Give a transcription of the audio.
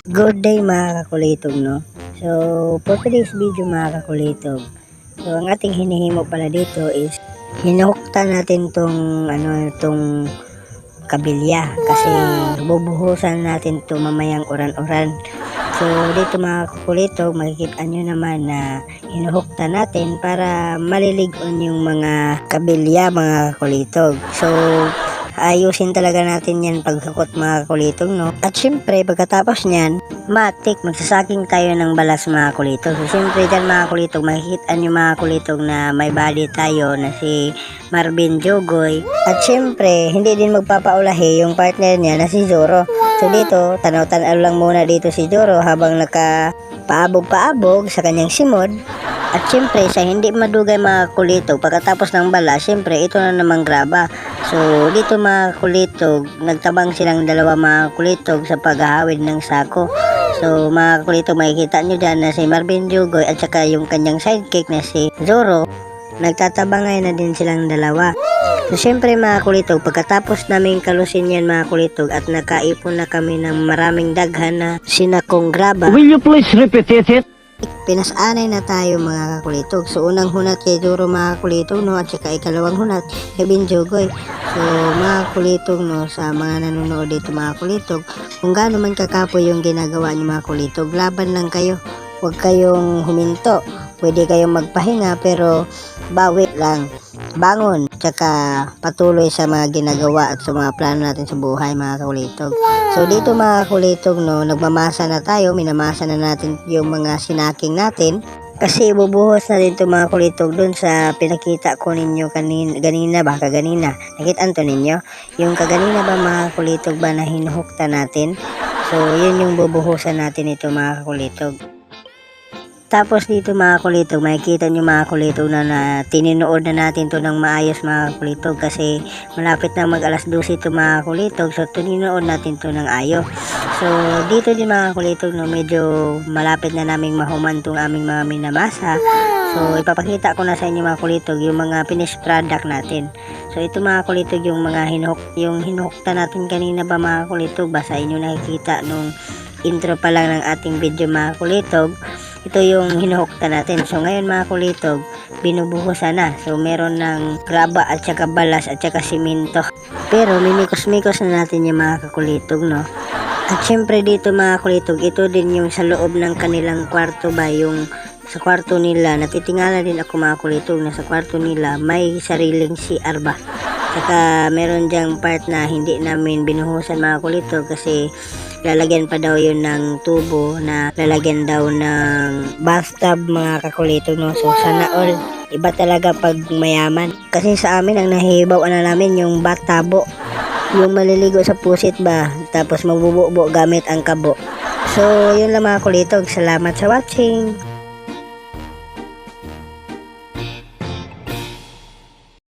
Good day mga kakulitog, no? So, for today's video mga kakulitog, so ang ating hinihimo pala dito is hinukta natin tong kabilya kasi bubuhusan natin to mamayang uran-uran. So, dito mga kakulitog, makikita nyo naman na hinuhukta natin para maliligon yung mga kabilya mga kakulitog. So, ayusin talaga natin yan paghukot mga kulitog, no? At syempre, pagkatapos nyan, magsasaking tayo ng balas mga kulitog. So syempre dyan mga kulitog, makikita nyo mga kulitog na may body tayo na si Marvin Jogoy. At syempre, hindi din magpapaulahi yung partner niya na si Zoro. So dito, tanaw-tanaw lang muna dito si Zoro habang nakapaabog-paabog sa kanyang simod. At syempre, sa hindi madugay mga kulitog, pagkatapos ng bala, syempre, ito na namang graba. So, dito mga kulitog, nagtabang silang dalawa mga kulitog sa paghahawid ng sako. So, mga kulitog, makikita nyo dyan na si Marvin Jogoy at saka yung kanyang sidekick na si Zoro, nagtatabangay na din silang dalawa. So, syempre mga kulitog, pagkatapos namin kalusin yan mga kulitog at nakaipon na kami ng maraming daghan na sinakong graba. Will you please repeat it? Pinasanay na tayo mga kakulitog. So unang hunat kay Zoro mga kakulitog, no, at saka ikalawang hunat kay Marvin Jogoy. So mga kakulitog, no, sa mga nanonood dito mga kakulitog, kung gaano man kakapoy yung ginagawa niyo mga kakulitog, laban lang kayo, huwag kayong huminto. Pwede kayong magpahinga pero bawi lang, bangon, tsaka patuloy sa mga ginagawa at sa mga plano natin sa buhay mga kakulitog. So dito mga kakulitog, no, nagmamasa na tayo, minamasa na natin yung mga sinaking natin kasi ibubuhos na din ito mga kulitog dun sa pinakita ko ninyo kanina nakita to ninyo yung kaganina ba mga kulitog ba na hinuhukta natin. So yun yung bubuhusan natin ito mga kakulitog. Tapos dito mga kulitog, makikita nyo mga kulitog na tininood na natin to ng maayos mga kulitog kasi malapit na mag alas 12 to mga kulitog. So tininood natin to ng ayo. So dito din mga kulitog, no, medyo malapit na naming mahuman tong aming mga minamasa. So ipapakita ko na sa inyo mga kulitog yung mga finished product natin. So ito mga kulitog yung mga hinuhukta natin kanina ba mga kulitog, basta inyo nakikita nung intro pa lang ng ating video mga kulitog. Ito yung hinuhukta natin. So ngayon mga kulitog, binubuhusan na. So meron ng graba at saka balas at saka simento. Pero mimikos-mikos na natin yung mga kakulitog, no. At syempre dito mga kulitog, ito din yung sa loob ng kanilang kwarto ba, yung sa kwarto nila. Natitingala din ako mga kulitog na sa kwarto nila may sariling CR ba. Saka meron dyang part na hindi namin binuhusan mga kulitog kasi lalagyan pa daw yun ng tubo na lalagyan daw ng bathtub mga kakulitog, no. So sana all, iba talaga pag mayaman. Kasi sa amin ang nahihibaw na namin yung bathtub, yung maliligo sa pusit ba, tapos magbububo gamit ang kabo. So yun lang mga kulitog, salamat sa watching.